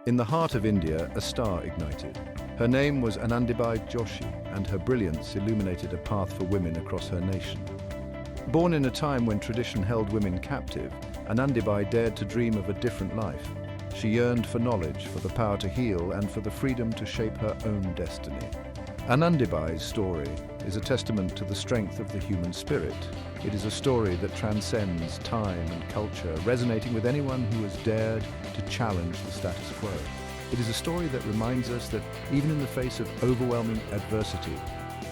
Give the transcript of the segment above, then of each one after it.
In the heart of India, a star ignited. Her name was Anandibai Joshi, and her brilliance illuminated a path for women across her nation. Born in a time when tradition held women captive, Anandibai dared to dream of a different life. She yearned for knowledge, for the power to heal, and for the freedom to shape her own destiny. Anandibai's story is a testament to the strength of the human spirit. It is a story that transcends time and culture, resonating with anyone who has dared to challenge the status quo. It is a story that reminds us that even in the face of overwhelming adversity,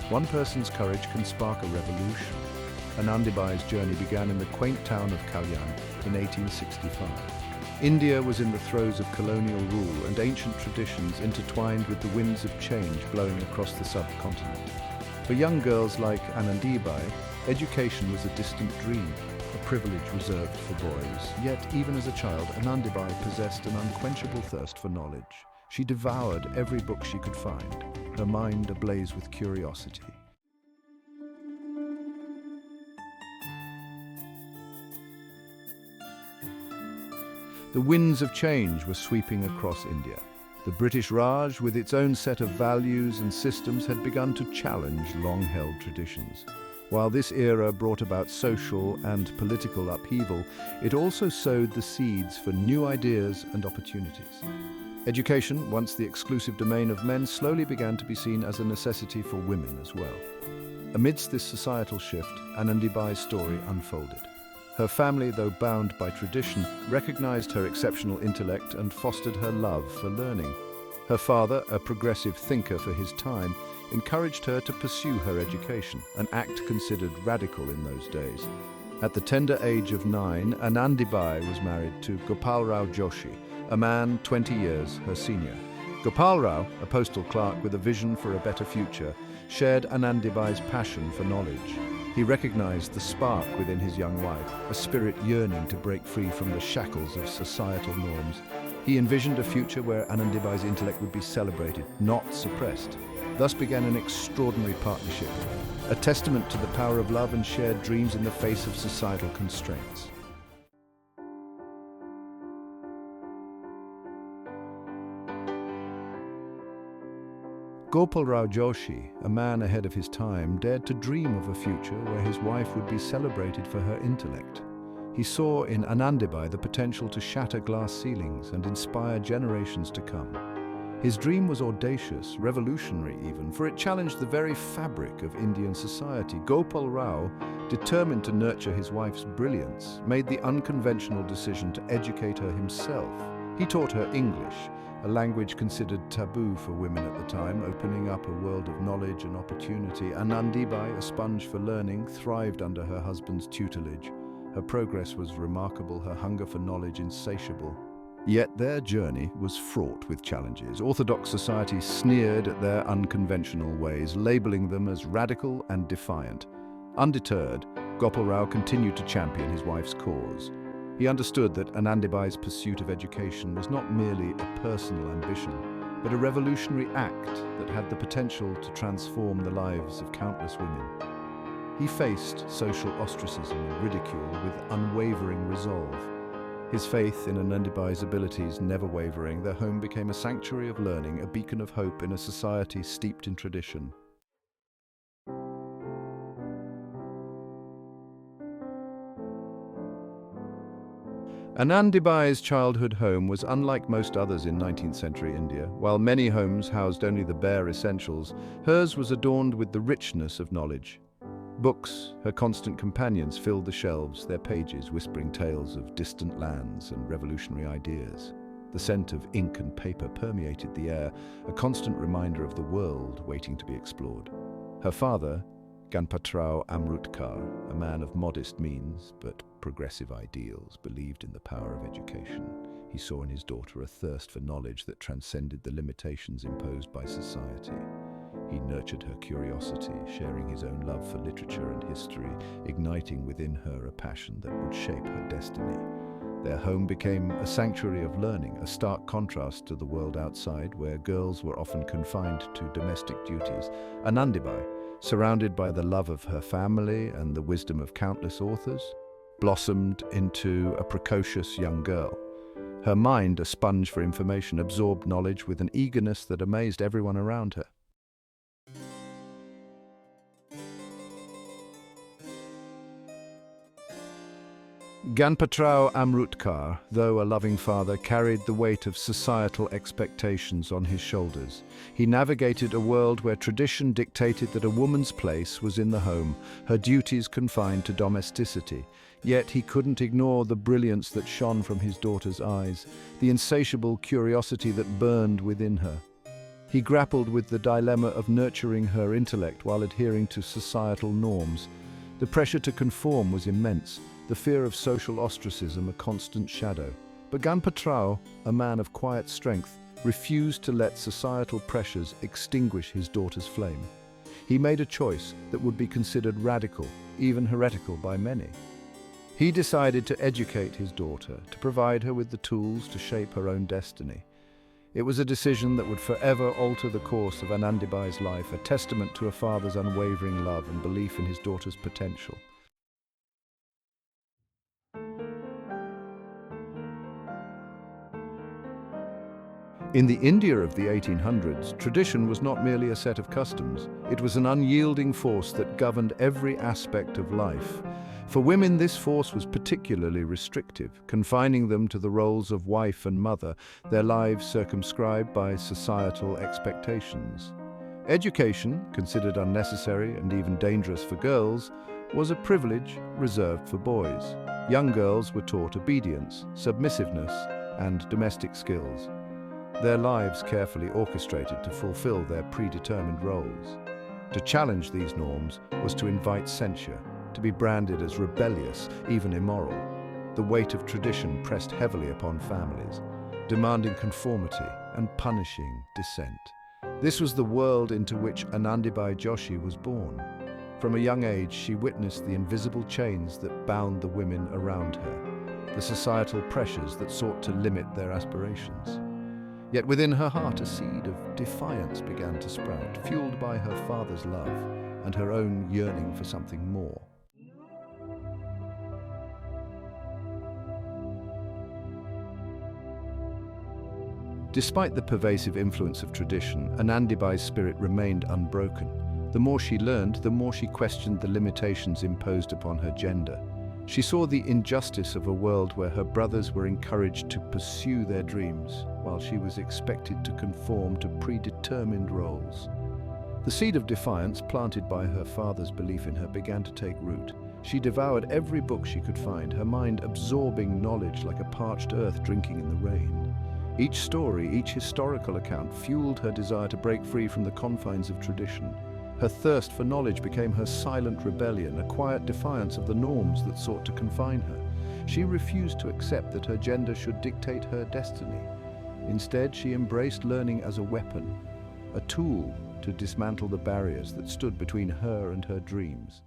one person's courage can spark a revolution. Anandibai's journey began in the quaint town of Kalyan in 1865. India was in the throes of colonial rule, and ancient traditions intertwined with the winds of change blowing across the subcontinent. For young girls like Anandibai, education was a distant dream, a privilege reserved for boys. Yet, even as a child, Anandibai possessed an unquenchable thirst for knowledge. She devoured every book she could find, her mind ablaze with curiosity. The winds of change were sweeping across India. The British Raj, with its own set of values and systems, had begun to challenge long-held traditions. While this era brought about social and political upheaval, it also sowed the seeds for new ideas and opportunities. Education, once the exclusive domain of men, slowly began to be seen as a necessity for women as well. Amidst this societal shift, Anandibai's story unfolded. Her family, though bound by tradition, recognized her exceptional intellect and fostered her love for learning. Her father, a progressive thinker for his time, encouraged her to pursue her education, an act considered radical in those days. At the tender age of 9, Anandibai was married to Gopalrao Joshi, a man 20 years her senior. Gopalrao, a postal clerk with a vision for a better future, shared Anandibai's passion for knowledge. He recognized the spark within his young wife, a spirit yearning to break free from the shackles of societal norms. He envisioned a future where Anandibai's intellect would be celebrated, not suppressed. Thus began an extraordinary partnership, a testament to the power of love and shared dreams in the face of societal constraints. Gopalrao Joshi, a man ahead of his time, dared to dream of a future where his wife would be celebrated for her intellect. He saw in Anandibai the potential to shatter glass ceilings and inspire generations to come. His dream was audacious, revolutionary even, for it challenged the very fabric of Indian society. Gopalrao, determined to nurture his wife's brilliance, made the unconventional decision to educate her himself. He taught her English, a language considered taboo for women at the time, opening up a world of knowledge and opportunity. Anandibai, a sponge for learning, thrived under her husband's tutelage. Her progress was remarkable, her hunger for knowledge insatiable. Yet their journey was fraught with challenges. Orthodox society sneered at their unconventional ways, labeling them as radical and defiant. Undeterred, Gopalrao continued to champion his wife's cause. He understood that Anandibai's pursuit of education was not merely a personal ambition, but a revolutionary act that had the potential to transform the lives of countless women. He faced social ostracism and ridicule with unwavering resolve. His faith in Anandibai's abilities never wavering, their home became a sanctuary of learning, a beacon of hope in a society steeped in tradition. Anandibai's childhood home was unlike most others in 19th century India. While many homes housed only the bare essentials, hers was adorned with the richness of knowledge. Books, her constant companions, filled the shelves, their pages whispering tales of distant lands and revolutionary ideas. The scent of ink and paper permeated the air, a constant reminder of the world waiting to be explored. Her father, Ganpatrao Amrutkar, a man of modest means but progressive ideals, believed in the power of education. He saw in his daughter a thirst for knowledge that transcended the limitations imposed by society. He nurtured her curiosity, sharing his own love for literature and history, igniting within her a passion that would shape her destiny. Their home became a sanctuary of learning, a stark contrast to the world outside, where girls were often confined to domestic duties. Anandibai, surrounded by the love of her family and the wisdom of countless authors, blossomed into a precocious young girl. Her mind, a sponge for information, absorbed knowledge with an eagerness that amazed everyone around her. Ganpatrao Amrutkar, though a loving father, carried the weight of societal expectations on his shoulders. He navigated a world where tradition dictated that a woman's place was in the home, her duties confined to domesticity. Yet he couldn't ignore the brilliance that shone from his daughter's eyes, the insatiable curiosity that burned within her. He grappled with the dilemma of nurturing her intellect while adhering to societal norms. The pressure to conform was immense, the fear of social ostracism a constant shadow. But Ganpatrao, a man of quiet strength, refused to let societal pressures extinguish his daughter's flame. He made a choice that would be considered radical, even heretical by many. He decided to educate his daughter, to provide her with the tools to shape her own destiny. It was a decision that would forever alter the course of Anandibai's life, a testament to a father's unwavering love and belief in his daughter's potential. In the India of the 1800s, tradition was not merely a set of customs. It was an unyielding force that governed every aspect of life. For women, this force was particularly restrictive, confining them to the roles of wife and mother, their lives circumscribed by societal expectations. Education, considered unnecessary and even dangerous for girls, was a privilege reserved for boys. Young girls were taught obedience, submissiveness, and domestic skills, their lives carefully orchestrated to fulfill their predetermined roles. To challenge these norms was to invite censure, to be branded as rebellious, even immoral. The weight of tradition pressed heavily upon families, demanding conformity and punishing dissent. This was the world into which Anandibai Joshi was born. From a young age, she witnessed the invisible chains that bound the women around her, the societal pressures that sought to limit their aspirations. Yet within her heart, a seed of defiance began to sprout, fueled by her father's love and her own yearning for something more. Despite the pervasive influence of tradition, Anandibai's spirit remained unbroken. The more she learned, the more she questioned the limitations imposed upon her gender. She saw the injustice of a world where her brothers were encouraged to pursue their dreams, while she was expected to conform to predetermined roles. The seed of defiance planted by her father's belief in her began to take root. She devoured every book she could find, her mind absorbing knowledge like a parched earth drinking in the rain. Each story, each historical account fueled her desire to break free from the confines of tradition. Her thirst for knowledge became her silent rebellion, a quiet defiance of the norms that sought to confine her. She refused to accept that her gender should dictate her destiny. Instead, she embraced learning as a weapon, a tool to dismantle the barriers that stood between her and her dreams.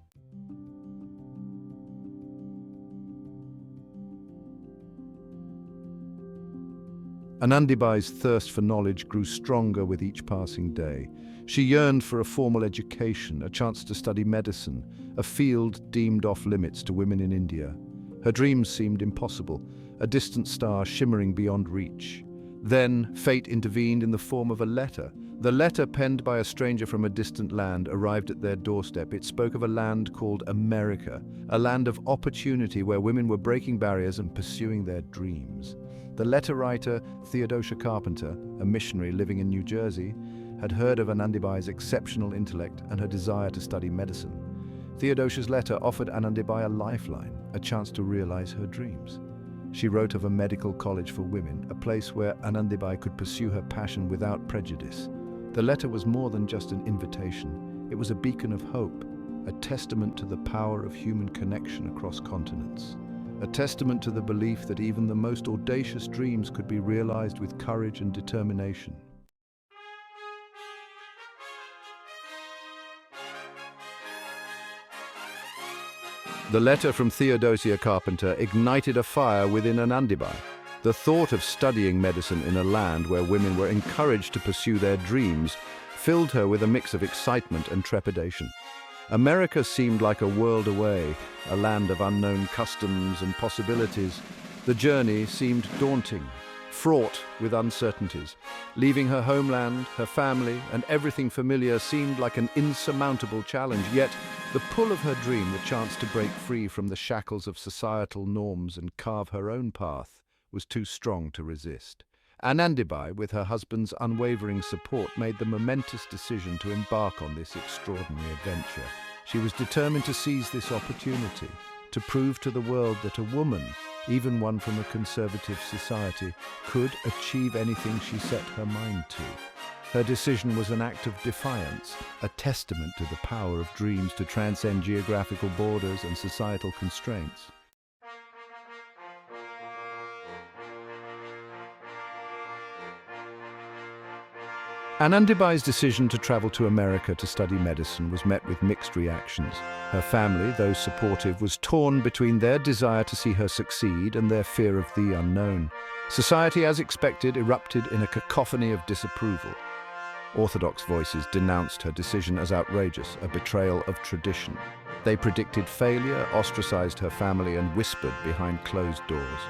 Anandibai's thirst for knowledge grew stronger with each passing day. She yearned for a formal education, a chance to study medicine, a field deemed off limits to women in India. Her dreams seemed impossible, a distant star shimmering beyond reach. Then, fate intervened in the form of a letter. The letter, penned by a stranger from a distant land, arrived at their doorstep. It spoke of a land called America, a land of opportunity where women were breaking barriers and pursuing their dreams. The letter writer, Theodosia Carpenter, a missionary living in New Jersey, had heard of Anandibai's exceptional intellect and her desire to study medicine. Theodosia's letter offered Anandibai a lifeline, a chance to realize her dreams. She wrote of a medical college for women, a place where Anandibai could pursue her passion without prejudice. The letter was more than just an invitation. It was a beacon of hope, a testament to the power of human connection across continents. A testament to the belief that even the most audacious dreams could be realized with courage and determination. The letter from Theodosia Carpenter ignited a fire within Anandibai. The thought of studying medicine in a land where women were encouraged to pursue their dreams filled her with a mix of excitement and trepidation. America seemed like a world away, a land of unknown customs and possibilities. The journey seemed daunting, fraught with uncertainties. Leaving her homeland, her family, and everything familiar seemed like an insurmountable challenge, yet the pull of her dream, the chance to break free from the shackles of societal norms and carve her own path, was too strong to resist. Anandibai, with her husband's unwavering support, made the momentous decision to embark on this extraordinary adventure. She was determined to seize this opportunity, to prove to the world that a woman, even one from a conservative society, could achieve anything she set her mind to. Her decision was an act of defiance, a testament to the power of dreams to transcend geographical borders and societal constraints. Anandibai's decision to travel to America to study medicine was met with mixed reactions. Her family, though supportive, was torn between their desire to see her succeed and their fear of the unknown. Society, as expected, erupted in a cacophony of disapproval. Orthodox voices denounced her decision as outrageous, a betrayal of tradition. They predicted failure, ostracized her family, and whispered behind closed doors.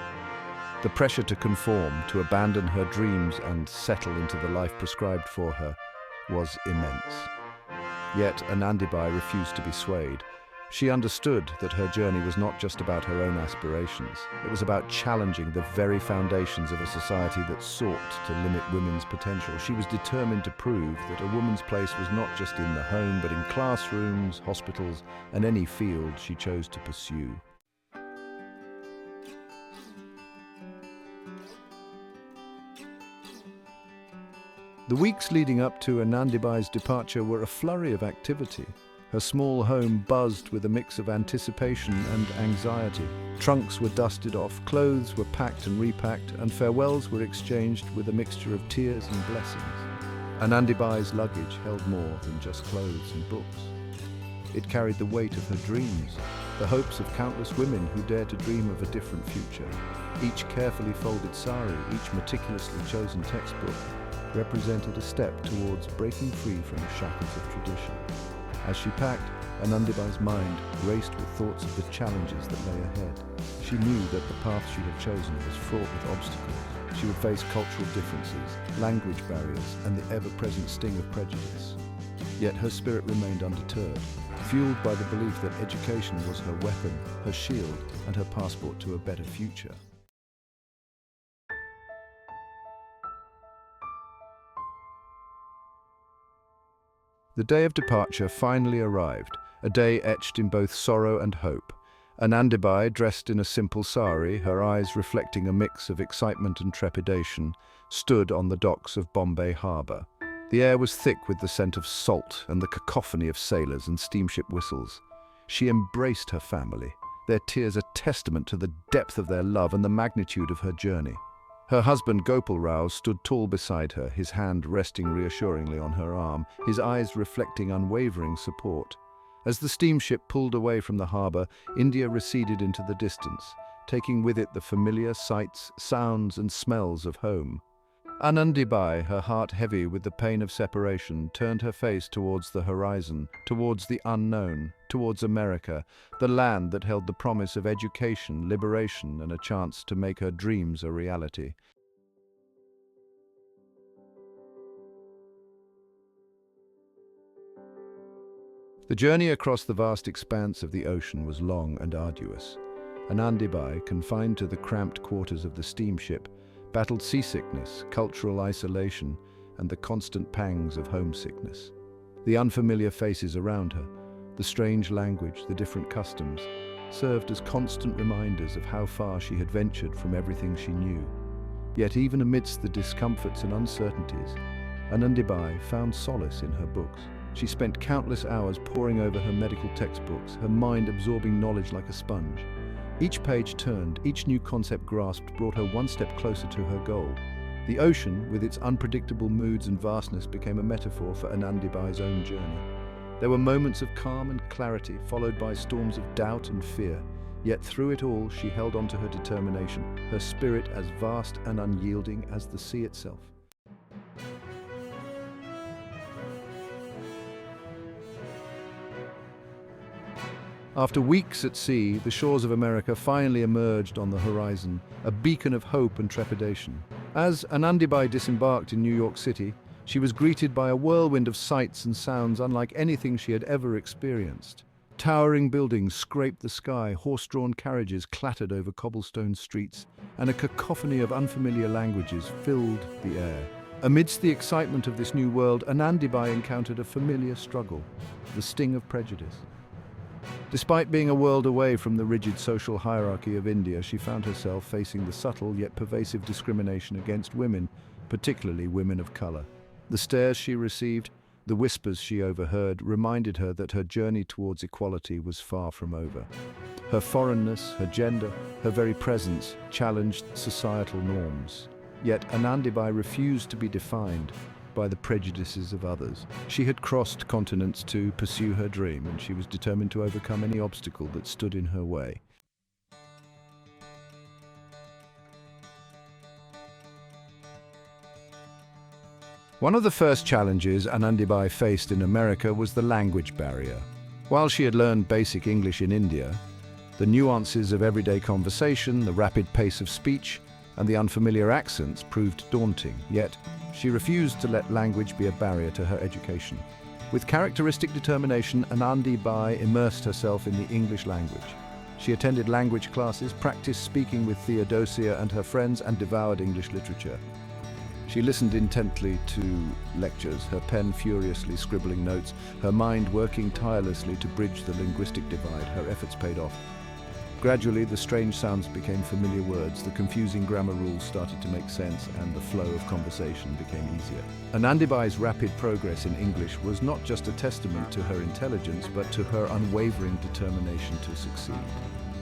The pressure to conform, to abandon her dreams and settle into the life prescribed for her, was immense. Yet Anandibai refused to be swayed. She understood that her journey was not just about her own aspirations. It was about challenging the very foundations of a society that sought to limit women's potential. She was determined to prove that a woman's place was not just in the home, but in classrooms, hospitals, and any field she chose to pursue. The weeks leading up to Anandibai's departure were a flurry of activity. Her small home buzzed with a mix of anticipation and anxiety. Trunks were dusted off, clothes were packed and repacked, and farewells were exchanged with a mixture of tears and blessings. Anandibai's luggage held more than just clothes and books. It carried the weight of her dreams, the hopes of countless women who dared to dream of a different future. Each carefully folded sari, each meticulously chosen textbook, represented a step towards breaking free from the shackles of tradition. As she packed, Anandibai's mind raced with thoughts of the challenges that lay ahead. She knew that the path she had chosen was fraught with obstacles. She would face cultural differences, language barriers, and the ever-present sting of prejudice. Yet her spirit remained undeterred, fueled by the belief that education was her weapon, her shield, and her passport to a better future. The day of departure finally arrived, a day etched in both sorrow and hope. Anandibai, dressed in a simple sari, her eyes reflecting a mix of excitement and trepidation, stood on the docks of Bombay Harbour. The air was thick with the scent of salt and the cacophony of sailors and steamship whistles. She embraced her family, their tears a testament to the depth of their love and the magnitude of her journey. Her husband Gopal Rao stood tall beside her, his hand resting reassuringly on her arm, his eyes reflecting unwavering support. As the steamship pulled away from the harbour, India receded into the distance, taking with it the familiar sights, sounds and smells of home. Anandibai, her heart heavy with the pain of separation, turned her face towards the horizon, towards the unknown, towards America, the land that held the promise of education, liberation, and a chance to make her dreams a reality. The journey across the vast expanse of the ocean was long and arduous. Anandibai, confined to the cramped quarters of the steamship, battled seasickness, cultural isolation, and the constant pangs of homesickness. The unfamiliar faces around her, the strange language, the different customs, served as constant reminders of how far she had ventured from everything she knew. Yet even amidst the discomforts and uncertainties, Anandibai found solace in her books. She spent countless hours poring over her medical textbooks, her mind absorbing knowledge like a sponge. Each page turned, each new concept grasped brought her one step closer to her goal. The ocean, with its unpredictable moods and vastness, became a metaphor for Anandibai's own journey. There were moments of calm and clarity, followed by storms of doubt and fear. Yet through it all, she held on to her determination, her spirit as vast and unyielding as the sea itself. After weeks at sea, the shores of America finally emerged on the horizon, a beacon of hope and trepidation. As Anandibai disembarked in New York City, she was greeted by a whirlwind of sights and sounds unlike anything she had ever experienced. Towering buildings scraped the sky, horse-drawn carriages clattered over cobblestone streets, and a cacophony of unfamiliar languages filled the air. Amidst the excitement of this new world, Anandibai encountered a familiar struggle, the sting of prejudice. Despite being a world away from the rigid social hierarchy of India, she found herself facing the subtle yet pervasive discrimination against women, particularly women of color. The stares she received, the whispers she overheard, reminded her that her journey towards equality was far from over. Her foreignness, her gender, her very presence challenged societal norms. Yet Anandibai refused to be defined by the prejudices of others. She had crossed continents to pursue her dream, and she was determined to overcome any obstacle that stood in her way. One of the first challenges Anandibai faced in America was the language barrier. While she had learned basic English in India, the nuances of everyday conversation, the rapid pace of speech, and the unfamiliar accents proved daunting. Yet, she refused to let language be a barrier to her education. With characteristic determination, Anandibai immersed herself in the English language. She attended language classes, practiced speaking with Theodosia and her friends, and devoured English literature. She listened intently to lectures, her pen furiously scribbling notes, her mind working tirelessly to bridge the linguistic divide. Her efforts paid off. Gradually, the strange sounds became familiar words, the confusing grammar rules started to make sense, and the flow of conversation became easier. Anandibai's rapid progress in English was not just a testament to her intelligence, but to her unwavering determination to succeed.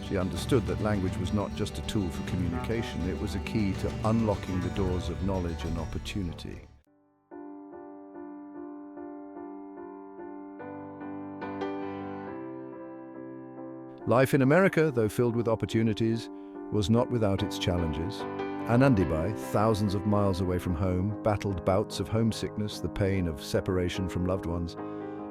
She understood that language was not just a tool for communication, it was a key to unlocking the doors of knowledge and opportunity. Life in America, though filled with opportunities, was not without its challenges. Anandibai, thousands of miles away from home, battled bouts of homesickness, the pain of separation from loved ones,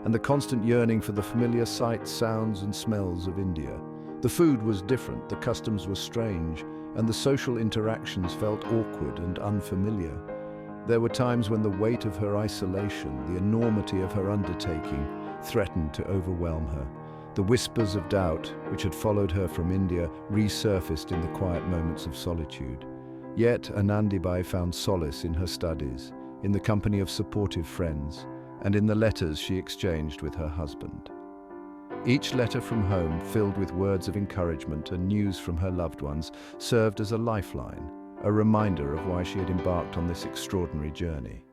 and the constant yearning for the familiar sights, sounds, and smells of India. The food was different, the customs were strange, and the social interactions felt awkward and unfamiliar. There were times when the weight of her isolation, the enormity of her undertaking, threatened to overwhelm her. The whispers of doubt, which had followed her from India, resurfaced in the quiet moments of solitude. Yet Anandibai found solace in her studies, in the company of supportive friends, and in the letters she exchanged with her husband. Each letter from home, filled with words of encouragement and news from her loved ones, served as a lifeline, a reminder of why she had embarked on this extraordinary journey.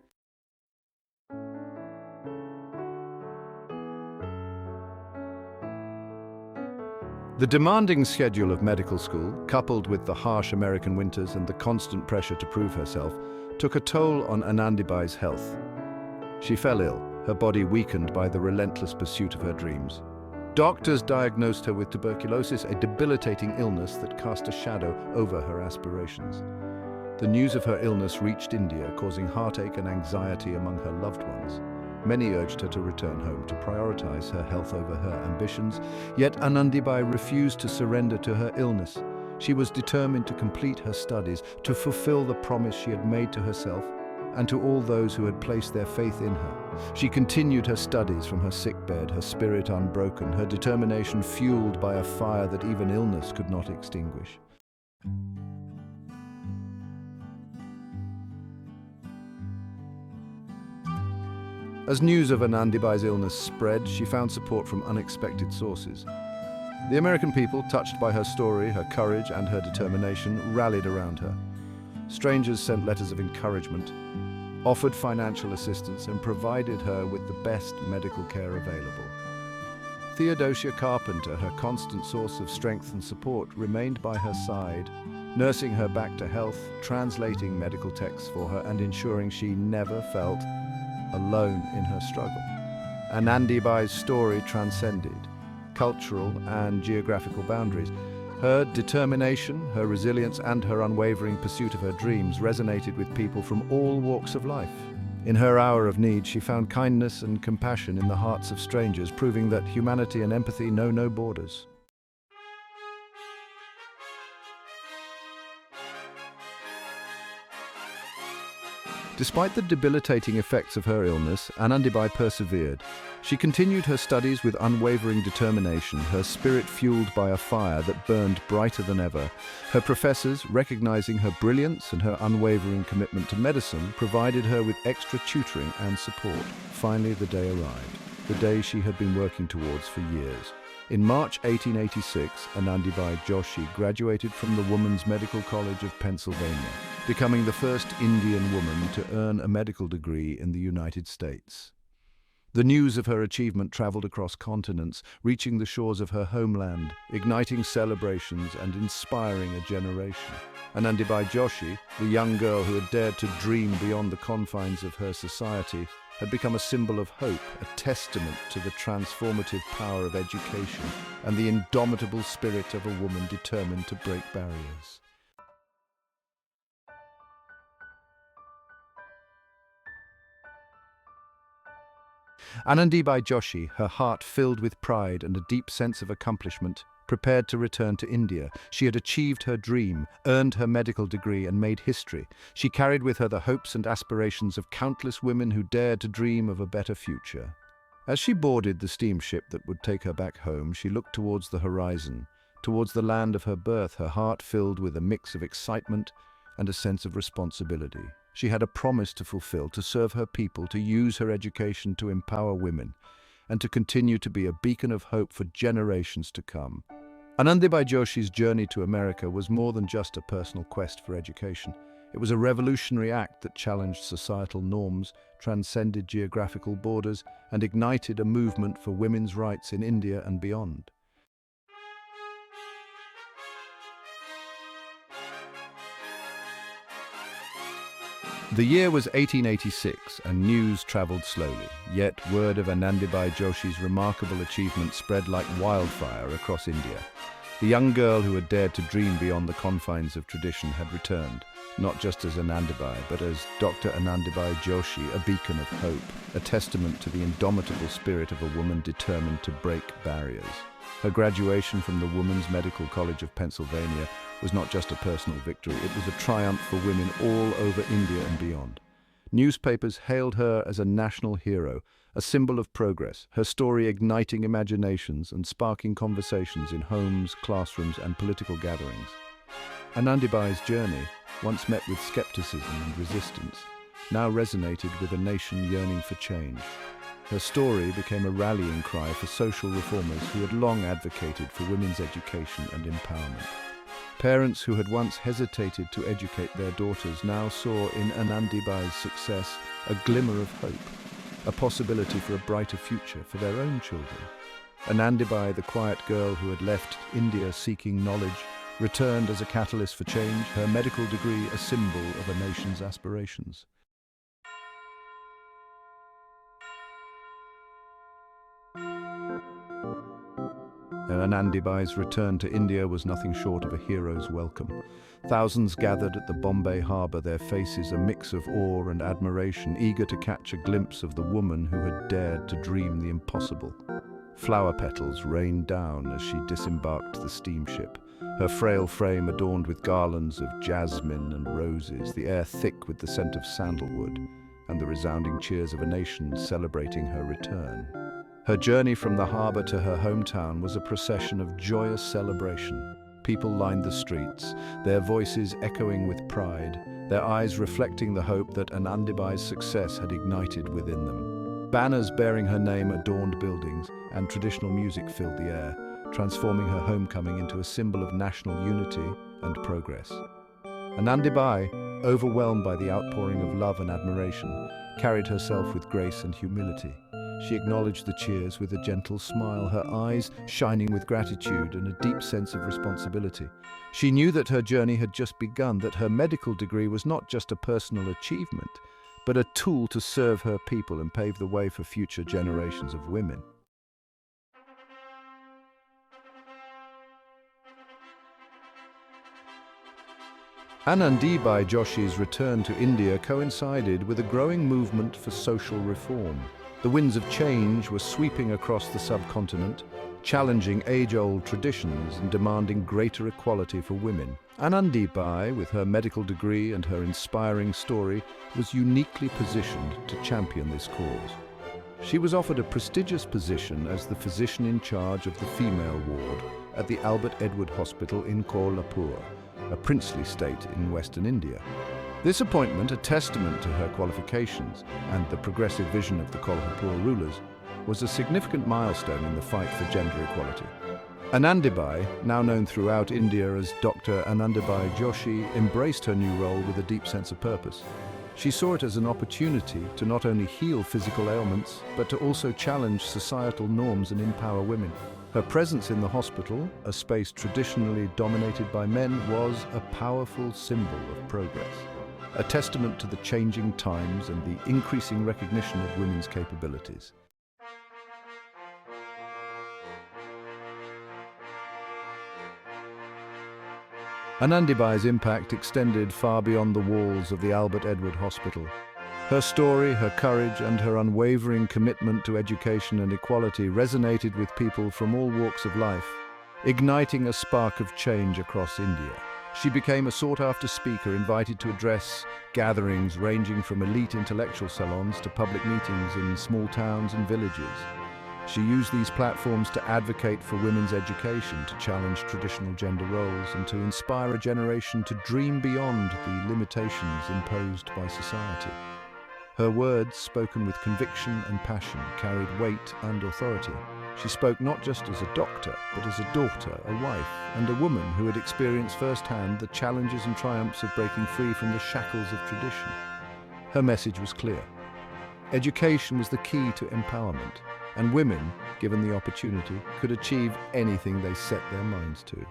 The demanding schedule of medical school, coupled with the harsh American winters and the constant pressure to prove herself, took a toll on Anandibai's health. She fell ill, her body weakened by the relentless pursuit of her dreams. Doctors diagnosed her with tuberculosis, a debilitating illness that cast a shadow over her aspirations. The news of her illness reached India, causing heartache and anxiety among her loved ones. Many urged her to return home, to prioritize her health over her ambitions, yet Anandibai refused to surrender to her illness. She was determined to complete her studies, to fulfill the promise she had made to herself and to all those who had placed their faith in her. She continued her studies from her sickbed, her spirit unbroken, her determination fueled by a fire that even illness could not extinguish. As news of Anandibai's illness spread, she found support from unexpected sources. The American people, touched by her story, her courage, and her determination, rallied around her. Strangers sent letters of encouragement, offered financial assistance, and provided her with the best medical care available. Theodosia Carpenter, her constant source of strength and support, remained by her side, nursing her back to health, translating medical texts for her, and ensuring she never felt alone in her struggle. Anandibai's story transcended cultural and geographical boundaries. Her determination, her resilience, and her unwavering pursuit of her dreams resonated with people from all walks of life. In her hour of need, she found kindness and compassion in the hearts of strangers, proving that humanity and empathy know no borders. Despite the debilitating effects of her illness, Anandibai persevered. She continued her studies with unwavering determination, her spirit fueled by a fire that burned brighter than ever. Her professors, recognizing her brilliance and her unwavering commitment to medicine, provided her with extra tutoring and support. Finally, the day arrived, the day she had been working towards for years. In March 1886, Anandibai Joshi graduated from the Women's Medical College of Pennsylvania, becoming the first Indian woman to earn a medical degree in the United States. The news of her achievement traveled across continents, reaching the shores of her homeland, igniting celebrations and inspiring a generation. Anandibai Joshi, the young girl who had dared to dream beyond the confines of her society, had become a symbol of hope, a testament to the transformative power of education and the indomitable spirit of a woman determined to break barriers. Anandibai Joshi, her heart filled with pride and a deep sense of accomplishment, prepared to return to India. She had achieved her dream, earned her medical degree, and made history. She carried with her the hopes and aspirations of countless women who dared to dream of a better future. As she boarded the steamship that would take her back home, she looked towards the horizon, towards the land of her birth, her heart filled with a mix of excitement and a sense of responsibility. She had a promise to fulfill, to serve her people, to use her education to empower women, and to continue to be a beacon of hope for generations to come. Anandibai Joshi's journey to America was more than just a personal quest for education. It was a revolutionary act that challenged societal norms, transcended geographical borders, and ignited a movement for women's rights in India and beyond. The year was 1886, and news traveled slowly. Yet word of Anandibai Joshi's remarkable achievement spread like wildfire across India. The young girl who had dared to dream beyond the confines of tradition had returned, not just as Anandibai, but as Dr. Anandibai Joshi, a beacon of hope, a testament to the indomitable spirit of a woman determined to break barriers. Her graduation from the Women's Medical College of Pennsylvania was not just a personal victory, it was a triumph for women all over India and beyond. Newspapers hailed her as a national hero, a symbol of progress, her story igniting imaginations and sparking conversations in homes, classrooms, and political gatherings. Anandibai's journey, once met with skepticism and resistance, now resonated with a nation yearning for change. Her story became a rallying cry for social reformers who had long advocated for women's education and empowerment. Parents who had once hesitated to educate their daughters now saw in Anandibai's success a glimmer of hope, a possibility for a brighter future for their own children. Anandibai, the quiet girl who had left India seeking knowledge, returned as a catalyst for change, her medical degree a symbol of a nation's aspirations. Anandibai's return to India was nothing short of a hero's welcome. Thousands gathered at the Bombay harbour, their faces a mix of awe and admiration, eager to catch a glimpse of the woman who had dared to dream the impossible. Flower petals rained down as she disembarked the steamship, her frail frame adorned with garlands of jasmine and roses, the air thick with the scent of sandalwood, and the resounding cheers of a nation celebrating her return. Her journey from the harbour to her hometown was a procession of joyous celebration. People lined the streets, their voices echoing with pride, their eyes reflecting the hope that Anandibai's success had ignited within them. Banners bearing her name adorned buildings, and traditional music filled the air, transforming her homecoming into a symbol of national unity and progress. Anandibai, overwhelmed by the outpouring of love and admiration, carried herself with grace and humility. She acknowledged the cheers with a gentle smile, her eyes shining with gratitude and a deep sense of responsibility. She knew that her journey had just begun, that her medical degree was not just a personal achievement, but a tool to serve her people and pave the way for future generations of women. Anandibai Joshi's return to India coincided with a growing movement for social reform. The winds of change were sweeping across the subcontinent, challenging age-old traditions and demanding greater equality for women. Anandibai, with her medical degree and her inspiring story, was uniquely positioned to champion this cause. She was offered a prestigious position as the physician in charge of the female ward at the Albert Edward Hospital in Kolhapur, a princely state in Western India. This appointment, a testament to her qualifications and the progressive vision of the Kolhapur rulers, was a significant milestone in the fight for gender equality. Anandibai, now known throughout India as Dr. Anandibai Joshi, embraced her new role with a deep sense of purpose. She saw it as an opportunity to not only heal physical ailments, but to also challenge societal norms and empower women. Her presence in the hospital, a space traditionally dominated by men, was a powerful symbol of progress, a testament to the changing times and the increasing recognition of women's capabilities. Anandibai's impact extended far beyond the walls of the Albert Edward Hospital. Her story, her courage, and her unwavering commitment to education and equality resonated with people from all walks of life, igniting a spark of change across India. She became a sought-after speaker invited to address gatherings ranging from elite intellectual salons to public meetings in small towns and villages. She used these platforms to advocate for women's education, to challenge traditional gender roles, and to inspire a generation to dream beyond the limitations imposed by society. Her words, spoken with conviction and passion, carried weight and authority. She spoke not just as a doctor, but as a daughter, a wife, and a woman who had experienced firsthand the challenges and triumphs of breaking free from the shackles of tradition. Her message was clear. Education was the key to empowerment, and women, given the opportunity, could achieve anything they set their minds to.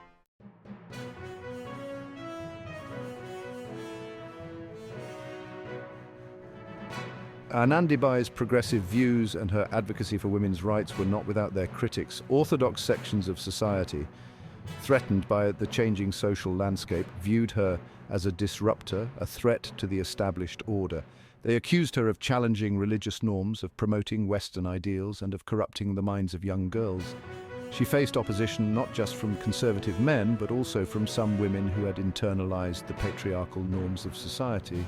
Anandibai's progressive views and her advocacy for women's rights were not without their critics. Orthodox sections of society, threatened by the changing social landscape, viewed her as a disruptor, a threat to the established order. They accused her of challenging religious norms, of promoting Western ideals, and of corrupting the minds of young girls. She faced opposition not just from conservative men, but also from some women who had internalized the patriarchal norms of society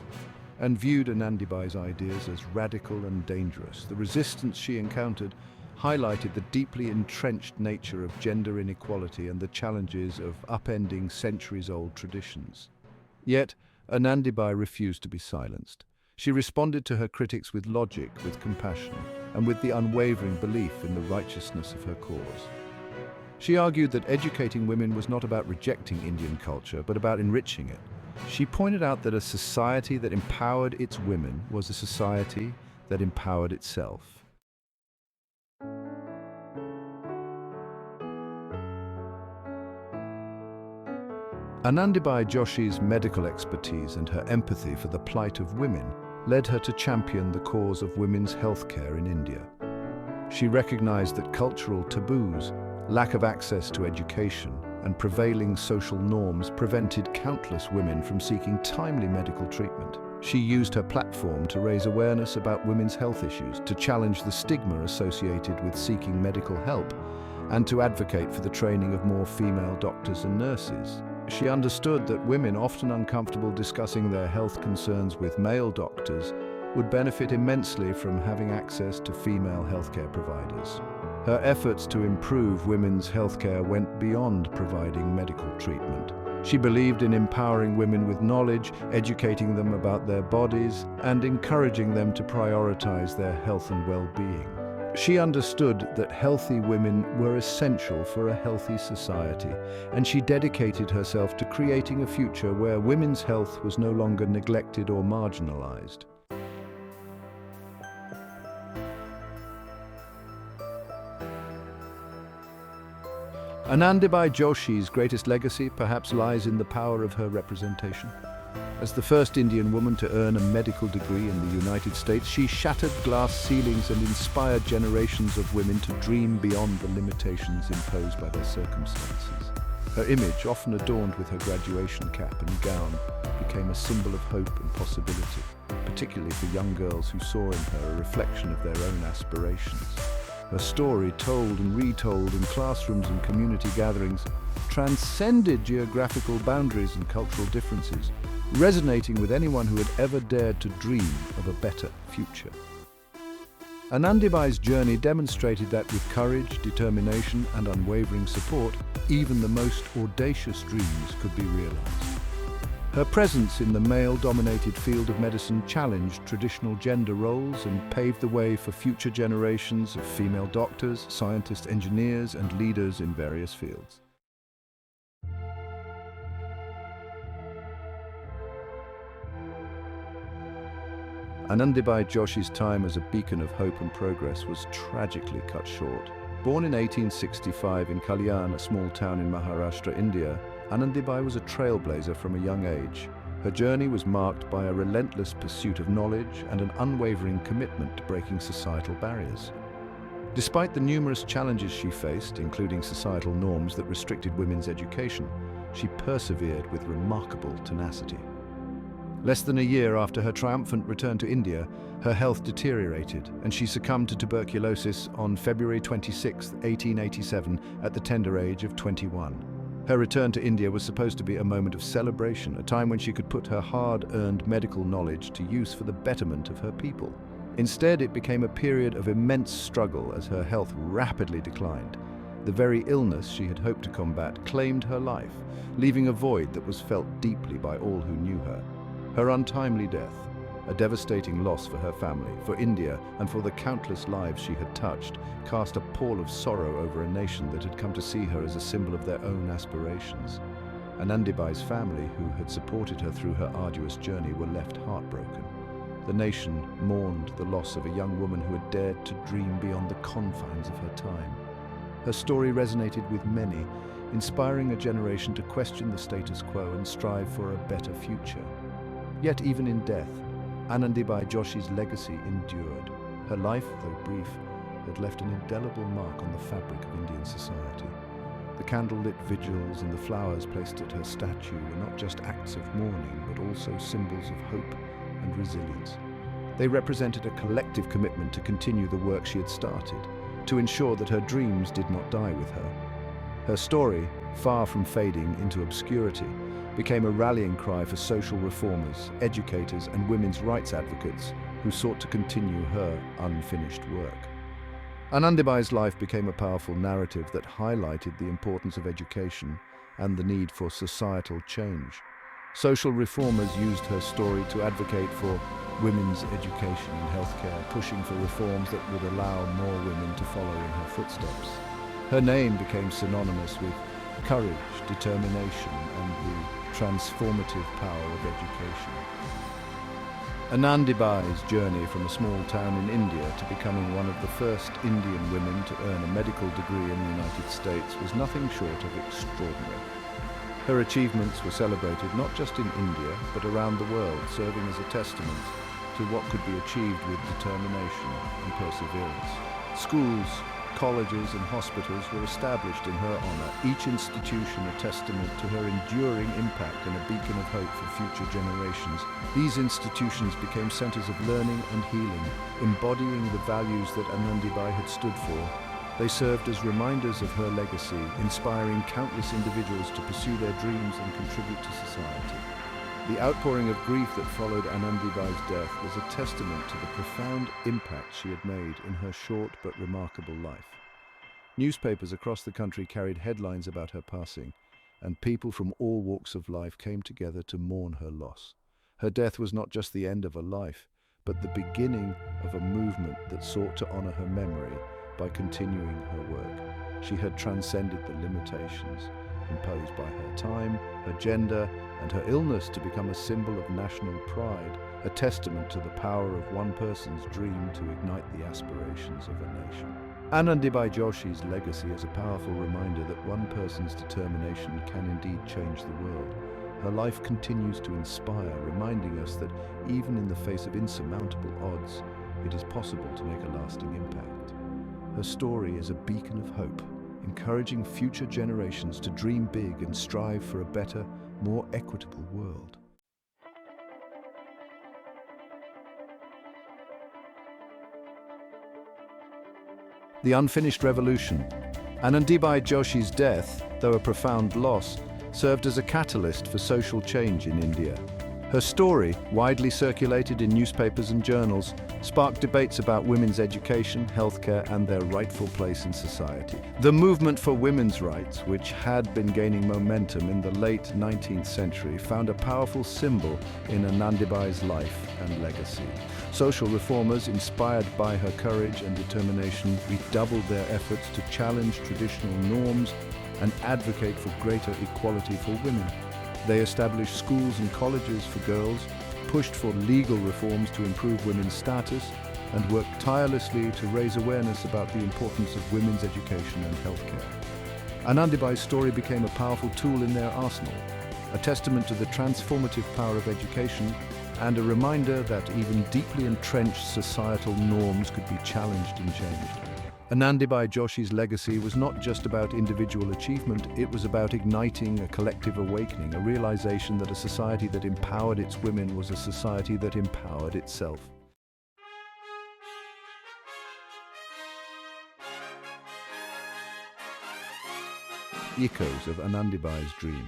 and viewed Anandibai's ideas as radical and dangerous. The resistance she encountered highlighted the deeply entrenched nature of gender inequality and the challenges of upending centuries-old traditions. Yet, Anandibai refused to be silenced. She responded to her critics with logic, with compassion, and with the unwavering belief in the righteousness of her cause. She argued that educating women was not about rejecting Indian culture, but about enriching it. She pointed out that a society that empowered its women was a society that empowered itself. Anandibai Joshi's medical expertise and her empathy for the plight of women led her to champion the cause of women's healthcare in India. She recognized that cultural taboos, lack of access to education, and prevailing social norms prevented countless women from seeking timely medical treatment. She used her platform to raise awareness about women's health issues, to challenge the stigma associated with seeking medical help, and to advocate for the training of more female doctors and nurses. She understood that women, often uncomfortable discussing their health concerns with male doctors, would benefit immensely from having access to female healthcare providers. Her efforts to improve women's healthcare went beyond providing medical treatment. She believed in empowering women with knowledge, educating them about their bodies, and encouraging them to prioritize their health and well-being. She understood that healthy women were essential for a healthy society, and she dedicated herself to creating a future where women's health was no longer neglected or marginalized. Anandibai Joshi's greatest legacy perhaps lies in the power of her representation. As the first Indian woman to earn a medical degree in the United States, she shattered glass ceilings and inspired generations of women to dream beyond the limitations imposed by their circumstances. Her image, often adorned with her graduation cap and gown, became a symbol of hope and possibility, particularly for young girls who saw in her a reflection of their own aspirations. Her story, told and retold in classrooms and community gatherings, transcended geographical boundaries and cultural differences, resonating with anyone who had ever dared to dream of a better future. Anandibai's journey demonstrated that with courage, determination, and unwavering support, even the most audacious dreams could be realized. Her presence in the male-dominated field of medicine challenged traditional gender roles and paved the way for future generations of female doctors, scientists, engineers, and leaders in various fields. Anandibai Joshi's time as a beacon of hope and progress was tragically cut short. Born in 1865 in Kalyan, a small town in Maharashtra, India, Anandibai was a trailblazer from a young age. Her journey was marked by a relentless pursuit of knowledge and an unwavering commitment to breaking societal barriers. Despite the numerous challenges she faced, including societal norms that restricted women's education, she persevered with remarkable tenacity. Less than a year after her triumphant return to India, her health deteriorated and she succumbed to tuberculosis on February 26, 1887, at the tender age of 21. Her return to India was supposed to be a moment of celebration, a time when she could put her hard-earned medical knowledge to use for the betterment of her people. Instead, it became a period of immense struggle as her health rapidly declined. The very illness she had hoped to combat claimed her life, leaving a void that was felt deeply by all who knew her. Her untimely death, a devastating loss for her family, for India, and for the countless lives she had touched, cast a pall of sorrow over a nation that had come to see her as a symbol of their own aspirations. Anandibai's family, who had supported her through her arduous journey, were left heartbroken. The nation mourned the loss of a young woman who had dared to dream beyond the confines of her time. Her story resonated with many, inspiring a generation to question the status quo and strive for a better future. Yet even in death, Anandibai Joshi's legacy endured. Her life, though brief, had left an indelible mark on the fabric of Indian society. The candle-lit vigils and the flowers placed at her statue were not just acts of mourning, but also symbols of hope and resilience. They represented a collective commitment to continue the work she had started, to ensure that her dreams did not die with her. Her story, far from fading into obscurity, became a rallying cry for social reformers, educators, and women's rights advocates who sought to continue her unfinished work. Anandibai's life became a powerful narrative that highlighted the importance of education and the need for societal change. Social reformers used her story to advocate for women's education and healthcare, pushing for reforms that would allow more women to follow in her footsteps. Her name became synonymous with courage, determination, and the transformative power of education. Anandibai's journey from a small town in India to becoming one of the first Indian women to earn a medical degree in the United States was nothing short of extraordinary. Her achievements were celebrated not just in India, but around the world, serving as a testament to what could be achieved with determination and perseverance. Schools, colleges and hospitals were established in her honor, each institution a testament to her enduring impact and a beacon of hope for future generations. These institutions became centers of learning and healing, embodying the values that Anandibai had stood for. They served as reminders of her legacy, inspiring countless individuals to pursue their dreams and contribute to society. The outpouring of grief that followed Anandibai's death was a testament to the profound impact she had made in her short but remarkable life. Newspapers across the country carried headlines about her passing, and people from all walks of life came together to mourn her loss. Her death was not just the end of a life, but the beginning of a movement that sought to honor her memory by continuing her work. She had transcended the limitations imposed by her time, her gender, and her illness to become a symbol of national pride, a testament to the power of one person's dream to ignite the aspirations of a nation. Anandibai Joshi's legacy is a powerful reminder that one person's determination can indeed change the world. Her life continues to inspire, reminding us that even in the face of insurmountable odds, it is possible to make a lasting impact. Her story is a beacon of hope, encouraging future generations to dream big and strive for a better, more equitable world. The unfinished revolution. Anandibai Joshi's death, though a profound loss, served as a catalyst for social change in India. Her story, widely circulated in newspapers and journals, sparked debates about women's education, healthcare, and their rightful place in society. The movement for women's rights, which had been gaining momentum in the late 19th century, found a powerful symbol in Anandibai's life and legacy. Social reformers, inspired by her courage and determination, redoubled their efforts to challenge traditional norms and advocate for greater equality for women. They established schools and colleges for girls, pushed for legal reforms to improve women's status, and worked tirelessly to raise awareness about the importance of women's education and healthcare. Anandibai's story became a powerful tool in their arsenal, a testament to the transformative power of education and a reminder that even deeply entrenched societal norms could be challenged and changed. Anandibai Joshi's legacy was not just about individual achievement, it was about igniting a collective awakening, a realization that a society that empowered its women was a society that empowered itself. Echoes of Anandibai's dream.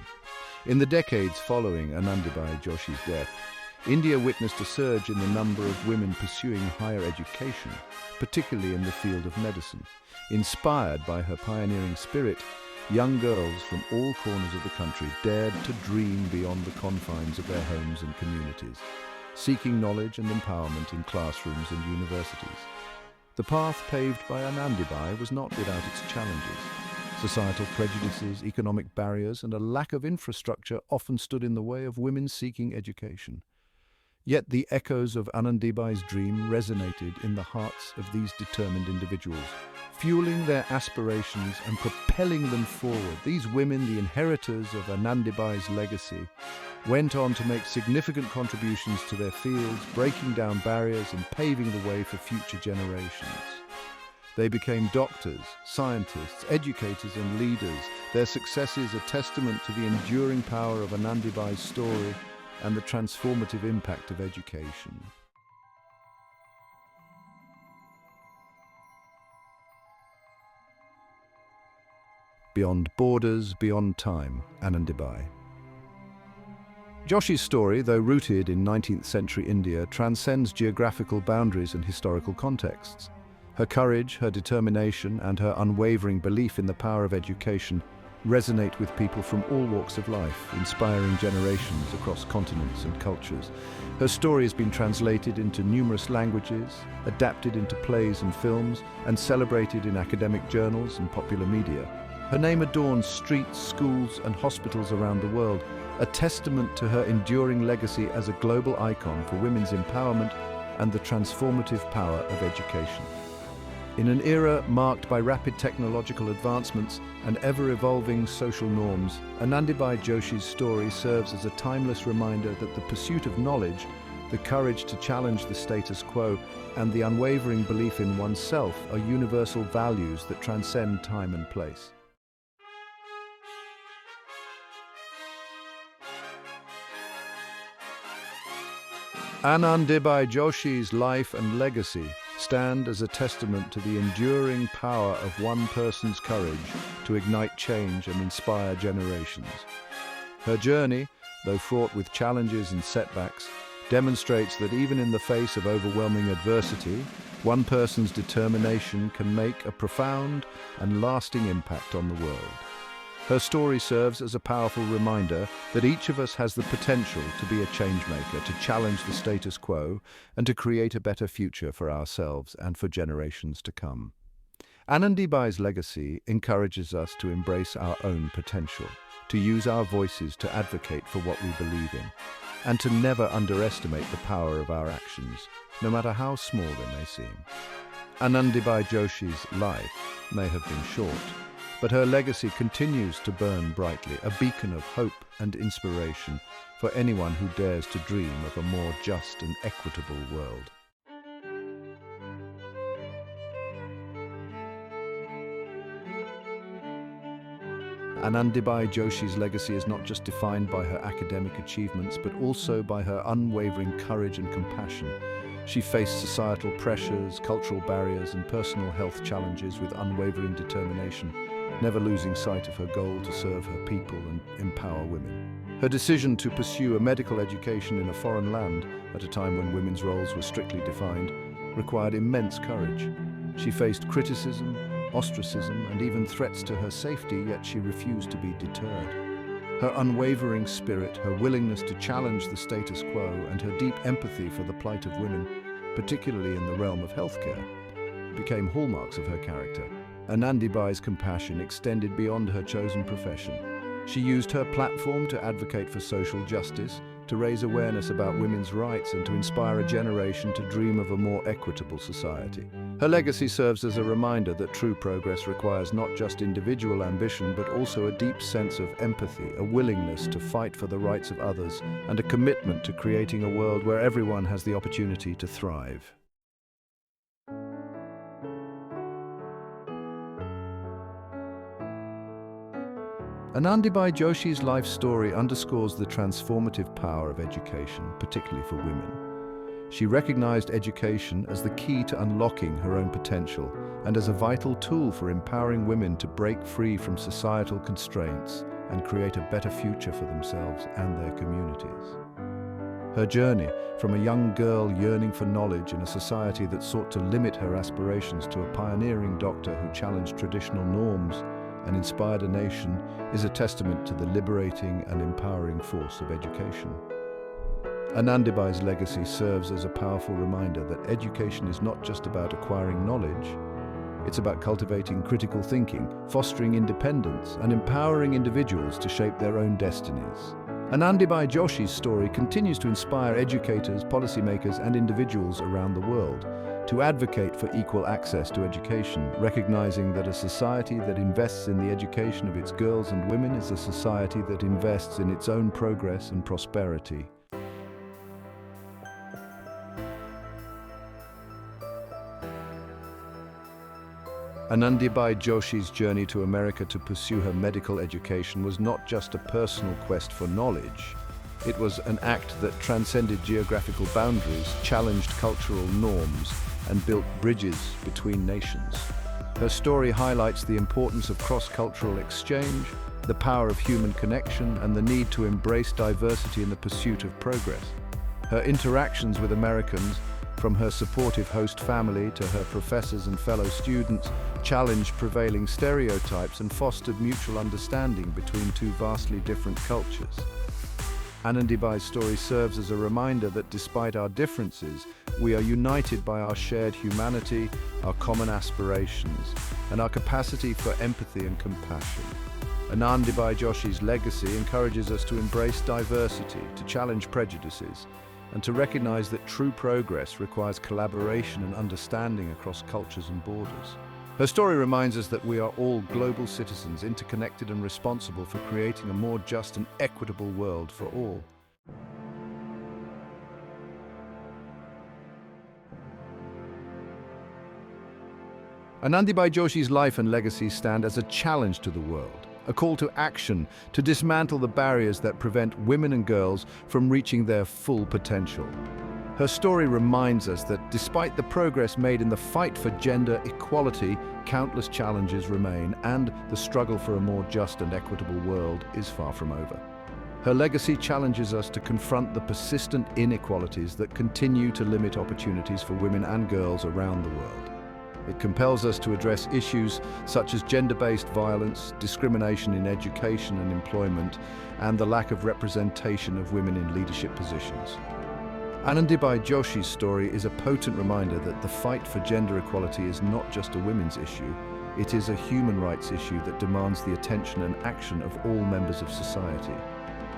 In the decades following Anandibai Joshi's death, India witnessed a surge in the number of women pursuing higher education, particularly in the field of medicine. Inspired by her pioneering spirit, young girls from all corners of the country dared to dream beyond the confines of their homes and communities, seeking knowledge and empowerment in classrooms and universities. The path paved by Anandibai was not without its challenges. Societal prejudices, economic barriers, and a lack of infrastructure often stood in the way of women seeking education. Yet the echoes of Anandibai's dream resonated in the hearts of these determined individuals, fueling their aspirations and propelling them forward. These women, the inheritors of Anandibai's legacy, went on to make significant contributions to their fields, breaking down barriers and paving the way for future generations. They became doctors, scientists, educators, and leaders. Their success is a testament to the enduring power of Anandibai's story and the transformative impact of education. Beyond borders, beyond time, Anandibai. Joshi's story, though rooted in 19th century India, transcends geographical boundaries and historical contexts. Her courage, her determination, and her unwavering belief in the power of education resonate with people from all walks of life, inspiring generations across continents and cultures. Her story has been translated into numerous languages, adapted into plays and films, and celebrated in academic journals and popular media. Her name adorns streets, schools, and hospitals around the world, a testament to her enduring legacy as a global icon for women's empowerment and the transformative power of education. In an era marked by rapid technological advancements and ever-evolving social norms, Anandibai Joshi's story serves as a timeless reminder that the pursuit of knowledge, the courage to challenge the status quo, and the unwavering belief in oneself are universal values that transcend time and place. Anandibai Joshi's life and legacy stand as a testament to the enduring power of one person's courage to ignite change and inspire generations. Her journey, though fraught with challenges and setbacks, demonstrates that even in the face of overwhelming adversity, one person's determination can make a profound and lasting impact on the world. Her story serves as a powerful reminder that each of us has the potential to be a changemaker, to challenge the status quo, and to create a better future for ourselves and for generations to come. Anandibai's legacy encourages us to embrace our own potential, to use our voices to advocate for what we believe in, and to never underestimate the power of our actions, no matter how small they may seem. Anandibai Joshi's life may have been short, but her legacy continues to burn brightly, a beacon of hope and inspiration for anyone who dares to dream of a more just and equitable world. Anandibai Joshi's legacy is not just defined by her academic achievements, but also by her unwavering courage and compassion. She faced societal pressures, cultural barriers, and personal health challenges with unwavering determination, never losing sight of her goal to serve her people and empower women. Her decision to pursue a medical education in a foreign land, at a time when women's roles were strictly defined, required immense courage. She faced criticism, ostracism, and even threats to her safety, yet she refused to be deterred. Her unwavering spirit, her willingness to challenge the status quo, and her deep empathy for the plight of women, particularly in the realm of healthcare, became hallmarks of her character. Anandibai's compassion extended beyond her chosen profession. She used her platform to advocate for social justice, to raise awareness about women's rights, and to inspire a generation to dream of a more equitable society. Her legacy serves as a reminder that true progress requires not just individual ambition, but also a deep sense of empathy, a willingness to fight for the rights of others, and a commitment to creating a world where everyone has the opportunity to thrive. Anandibai Joshi's life story underscores the transformative power of education, particularly for women. She recognized education as the key to unlocking her own potential and as a vital tool for empowering women to break free from societal constraints and create a better future for themselves and their communities. Her journey, from a young girl yearning for knowledge in a society that sought to limit her aspirations, to a pioneering doctor who challenged traditional norms and inspired a nation, is a testament to the liberating and empowering force of education. Anandibai's legacy serves as a powerful reminder that education is not just about acquiring knowledge, it's about cultivating critical thinking, fostering independence, and empowering individuals to shape their own destinies. Anandibai Joshi's story continues to inspire educators, policymakers, and individuals around the world to advocate for equal access to education, recognizing that a society that invests in the education of its girls and women is a society that invests in its own progress and prosperity. Anandibai Joshi's journey to America to pursue her medical education was not just a personal quest for knowledge. It was an act that transcended geographical boundaries, challenged cultural norms, and built bridges between nations. Her story highlights the importance of cross-cultural exchange, the power of human connection, and the need to embrace diversity in the pursuit of progress. Her interactions with Americans, from her supportive host family to her professors and fellow students, challenged prevailing stereotypes and fostered mutual understanding between two vastly different cultures. Anandibai's story serves as a reminder that despite our differences, we are united by our shared humanity, our common aspirations, and our capacity for empathy and compassion. Anandibai Joshi's legacy encourages us to embrace diversity, to challenge prejudices, and to recognize that true progress requires collaboration and understanding across cultures and borders. Her story reminds us that we are all global citizens, interconnected and responsible for creating a more just and equitable world for all. Anandibai Joshi's life and legacy stand as a challenge to the world, a call to action to dismantle the barriers that prevent women and girls from reaching their full potential. Her story reminds us that despite the progress made in the fight for gender equality, countless challenges remain, and the struggle for a more just and equitable world is far from over. Her legacy challenges us to confront the persistent inequalities that continue to limit opportunities for women and girls around the world. It compels us to address issues such as gender-based violence, discrimination in education and employment, and the lack of representation of women in leadership positions. Anandibai Joshi's story is a potent reminder that the fight for gender equality is not just a women's issue, it is a human rights issue that demands the attention and action of all members of society.